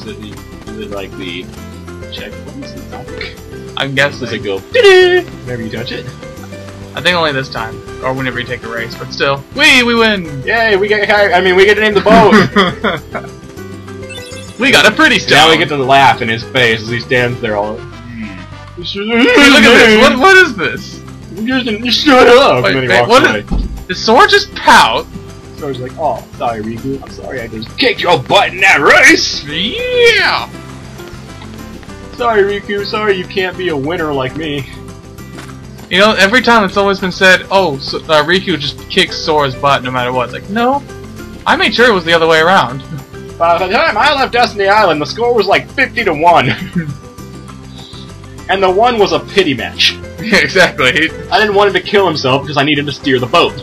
Is it like the checkpoints? The topic? I guess Does it go whenever you touch it? I think only this time, or whenever you take a race. But still, we win! Yay! We get we get to name the boat. We got a pretty stone. Now we get to laugh in his face as he stands there all. Hey, look at this. What is this? Just shut up. Wait, and then he walks away. Did Sora just pout? Sora's like, oh, sorry, Riku. I'm sorry I just kicked your butt in that race. Yeah. Sorry, Riku. Sorry you can't be a winner like me. You know, every time it's always been said, oh, so, Riku just kicks Sora's butt no matter what. It's like, no, I made sure it was the other way around. By the time I left Destiny Island, the score was like 50-1. And the one was a pity match. Yeah, exactly. I didn't want him to kill himself because I needed to steer the boat.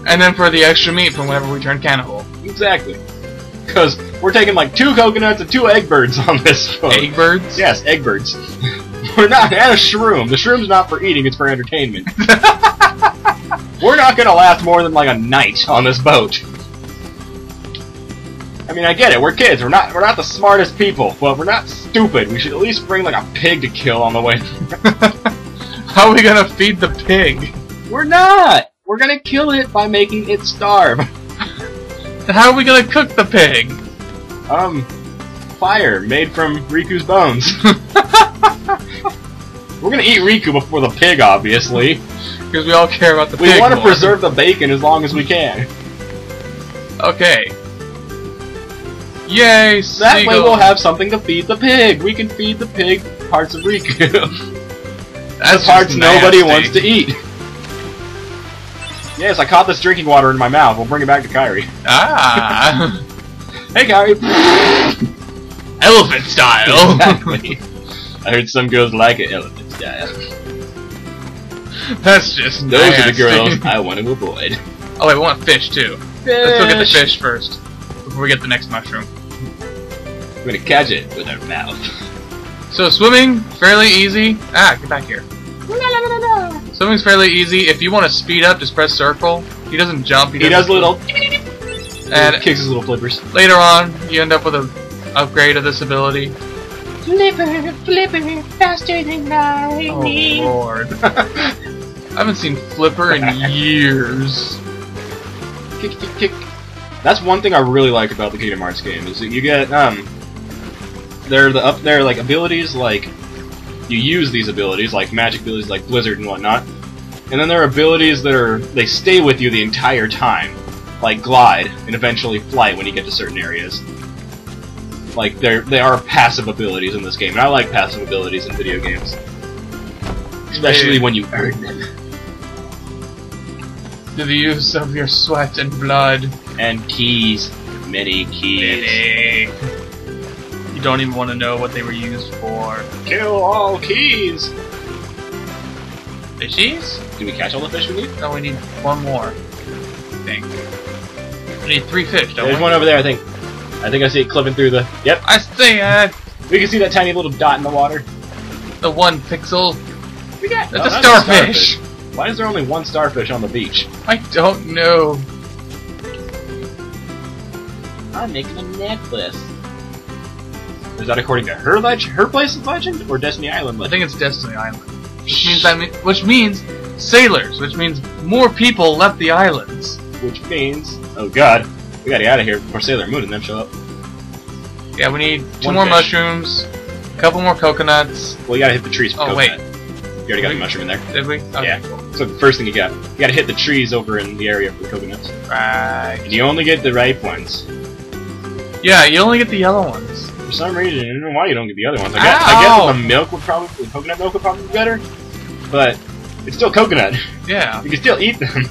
And then for the extra meat from whenever we turn cannibal. Exactly. Because we're taking like 2 coconuts and 2 egg birds on this boat. Egg birds? Yes, egg birds. We're not, and a shroom. The shroom's not for eating, it's for entertainment. We're not gonna last more than like a night on this boat. I mean, I get it, we're kids, we're not the smartest people, but we're not stupid. We should at least bring like a pig to kill on the way. How are we gonna feed the pig? We're not! We're gonna kill it by making it starve. How are we gonna cook the pig? Fire made from Riku's bones. We're gonna eat Riku before the pig, obviously. Because we all care about the pig. We want to preserve the bacon as long as we can. Okay. Yay, That way we'll have something to feed the pig. We can feed the pig parts of Riku. That's the parts nobody nasty. wants to eat. Yes, I caught this drinking water in my mouth. We'll bring it back to Kairi. Ah. Hey, Kairi. Elephant style. Exactly. I heard some girls like it elephant style. That's just Those nasty. are the girls I want to avoid. Oh wait, we want fish too. Fish. Let's go get the fish first before we get the next mushroom. We're gonna catch it with our mouth. So swimming, fairly easy. Ah, get back here. Swimming's fairly easy. If you want to speed up, just press circle. He doesn't jump. He does little. And kicks his little flippers. Later on, you end up with an upgrade of this ability. Flipper, flipper, faster than lightning. Oh lord. I haven't seen Flipper in years. Kick, kick, kick. That's one thing I really like about the Kingdom Hearts game, is that you get, they're like abilities, like, you use these abilities, like magic abilities like Blizzard and whatnot, and then there are abilities that they stay with you the entire time, like Glide, and eventually Flight when you get to certain areas. Like, they are passive abilities in this game, and I like passive abilities in video games. Especially when you earn them. To the use of your sweat and blood. And keys. Many keys. Many. You don't even want to know what they were used for. Kill all keys! Fishies? Did we catch all the fish we need? No, we need one more. I think. We need 3 fish, don't we? There's one over there, I think. I think I see it clipping through the... Yep. I see it! We can see that tiny little dot in the water. The 1 pixel. We got... That's a that's starfish! Why is there only 1 starfish on the beach? I don't know. I'm making a necklace. Is that according to her place of legend, or Destiny Island I legend? think it's Destiny Island. Which means sailors, which means more people left the islands. Which means... Oh god. We gotta get out of here before Sailor Moon and them show up. Yeah, we need 2 One more fish. mushrooms, a couple more coconuts. Well, you gotta hit the trees for Oh, coconut. wait. You already got the mushroom in there. Did we? Okay, Yeah. cool. So the first thing you got. You gotta hit the trees over in the area for the coconuts. Right. And you only get the ripe ones. Yeah, you only get the yellow ones. For some reason, I don't know why you don't get the other ones. I guess that the coconut milk would probably be better, but it's still coconut. Yeah. You can still eat them.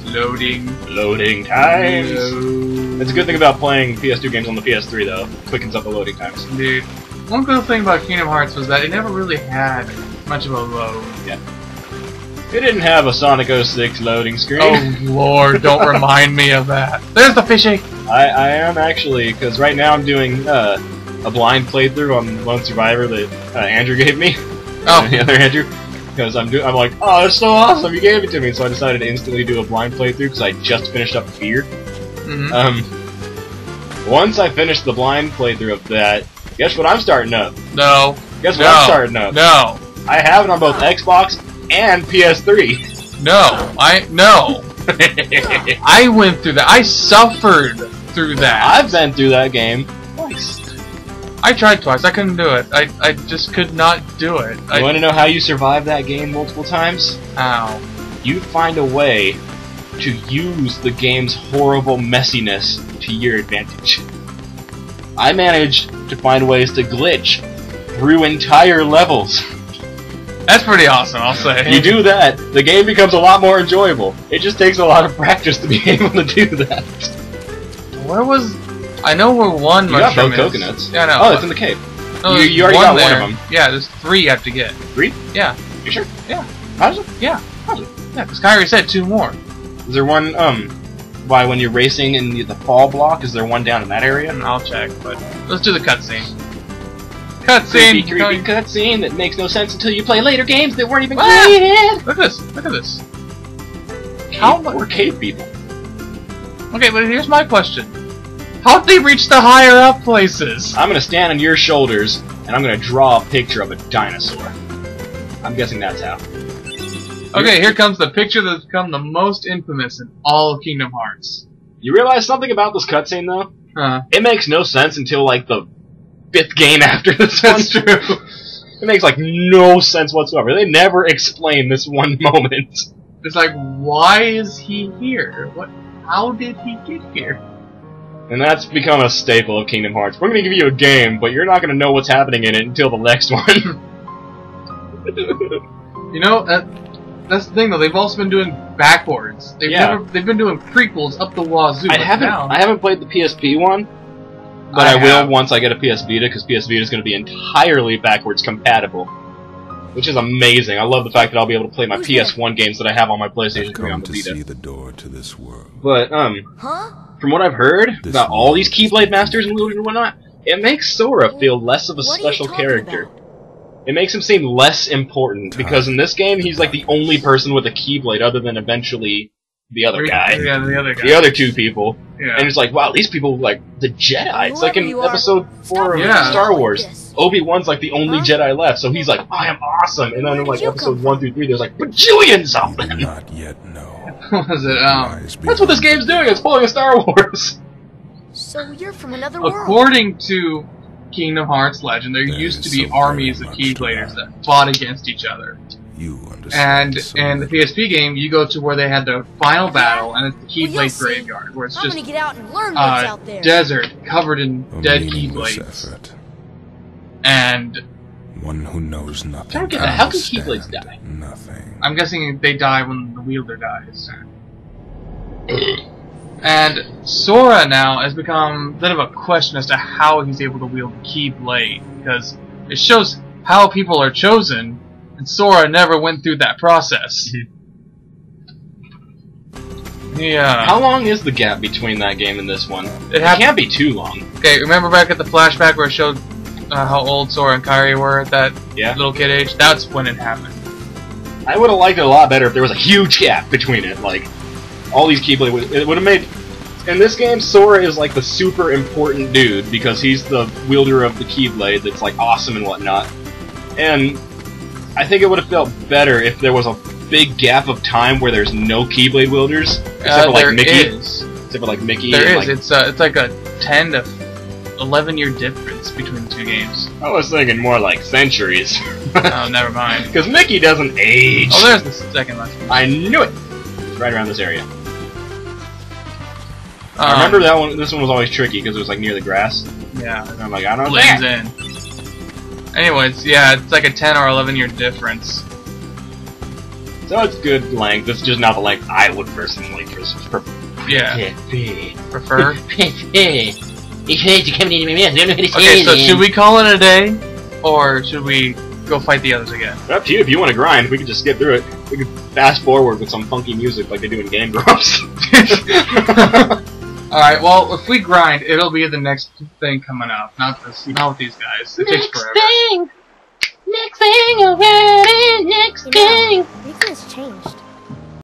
Loading. Loading times. Load. That's a good thing about playing PS2 games on the PS3, though. Quickens up the loading times. Dude, one cool thing about Kingdom Hearts was that it never really had much of a load. Yeah. It didn't have a Sonic 06 loading screen. Oh lord, don't remind me of that. There's the fishy! I am actually, because right now I'm doing a blind playthrough on Lone Survivor that Andrew gave me. Oh. The other Andrew. because I'm like, oh, that's so awesome, you gave it to me. So I decided to instantly do a blind playthrough because I just finished up Fear. Once I finished the blind playthrough of that, guess what I'm starting up? No. Guess what I'm starting up? No. I have it on both Xbox and PS3. No. No. I went through that. I suffered through that. I've been through that game twice. I tried twice. I couldn't do it. I just could not do it. You want to know how you survive that game multiple times? How? You find a way to use the game's horrible messiness to your advantage. I managed to find ways to glitch through entire levels. That's pretty awesome, I'll say. You do that, the game becomes a lot more enjoyable. It just takes a lot of practice to be able to do that. Where was... I know where one you got mushroom both coconuts. Yeah, I know. Oh, it's in the cave. No, you already got one of them. Yeah, there's 3 you have to get. 3? Yeah. You sure? Yeah. How's it? Yeah. How's it? Yeah, because Kyrie said 2 more. Is there one, why when you're racing in the fall block, is there one down in that area? I'll check, but let's do the cutscene. Cutscene! Creepy cutscene that makes no sense until you play later games that weren't even created! Look at this, look at this. How we're cave people. Okay, but here's my question. How'd they reach the higher up places? I'm gonna stand on your shoulders, and I'm gonna draw a picture of a dinosaur. I'm guessing that's how. Okay, here comes the picture that's become the most infamous in all of Kingdom Hearts. You realize something about this cutscene, though? It makes no sense until, like, the 5th game after this one. That's true. It makes, like, no sense whatsoever. They never explain this one moment. It's like, why is he here? How did he get here? And that's become a staple of Kingdom Hearts. We're gonna give you a game, but you're not gonna know what's happening in it until the next one. You know, that's the thing though, they've also been doing backwards. They've been doing prequels up the wazoo. I haven't played the PSP one, but I will once I get a PS Vita, because PS Vita is going to be entirely backwards compatible, which is amazing. I love the fact that I'll be able to play my PS1 games that I have on my PlayStation 3 on the Vita. See the door to this world. But from what I've heard about all these Keyblade Masters and wielders and whatnot, it makes Sora feel less of a special character. It makes him seem less important, because in this game, he's like the only person with a Keyblade other than eventually the other guy. Yeah, the other guy. The other 2 people. Yeah. And it's like, wow, these people like the Jedi. It's like in episode 4 of Star Wars. Obi-Wan's like the only Jedi left, so he's like, I am awesome. And then in like episode 1 through 3, there's like bajillions of them. Not yet know. What was it? That's what this game's doing. It's pulling a Star Wars. So you're from another world. According to Kingdom Hearts legend, there used to be armies of Keybladers that fought against each other. You understand. And in the PSP game, you go to where they had the final battle, and it's the Keyblade graveyard, where it's just get out and learn what's out there. Desert covered in dead Keyblades. And one who knows nothing. How can Keyblades die? Nothing. I'm guessing they die when the wielder dies. And Sora now has become a bit of a question as to how he's able to wield the Keyblade, because it shows how people are chosen, and Sora never went through that process. Yeah. How long is the gap between that game and this one? It can't be too long. Okay, remember back at the flashback where it showed how old Sora and Kairi were at that little kid age? That's when it happened. I would have liked it a lot better if there was a huge gap between it. Like, all these Keyblade, it would have made... In this game, Sora is like the super important dude, because he's the wielder of the Keyblade that's like awesome and whatnot. And I think it would have felt better if there was a big gap of time where there's no Keyblade wielders, except for like Mickey. Except for like Mickey. There is. It's like a 10 to 11-year difference between the 2 games. I was thinking more like centuries. Oh, never mind. Because Mickey doesn't age. Oh, there's the second lesson. I knew it. It's right around this area. I remember that one. This one was always tricky because it was like near the grass. Yeah. And I'm like, I don't know. Blends in. Anyways, yeah, it's like a 10 or 11-year difference. So it's good length. It's just not the length I would personally prefer. Yeah. Prefer? Okay, so should we call it a day, or should we go fight the others again? Up to you. If you want to grind, we can just skip through it. We could fast forward with some funky music like they do in Game Grumps. Alright, well, if we grind, it'll be the next thing coming up. Not with these guys. It takes forever. Next thing already, next You know, thing. we could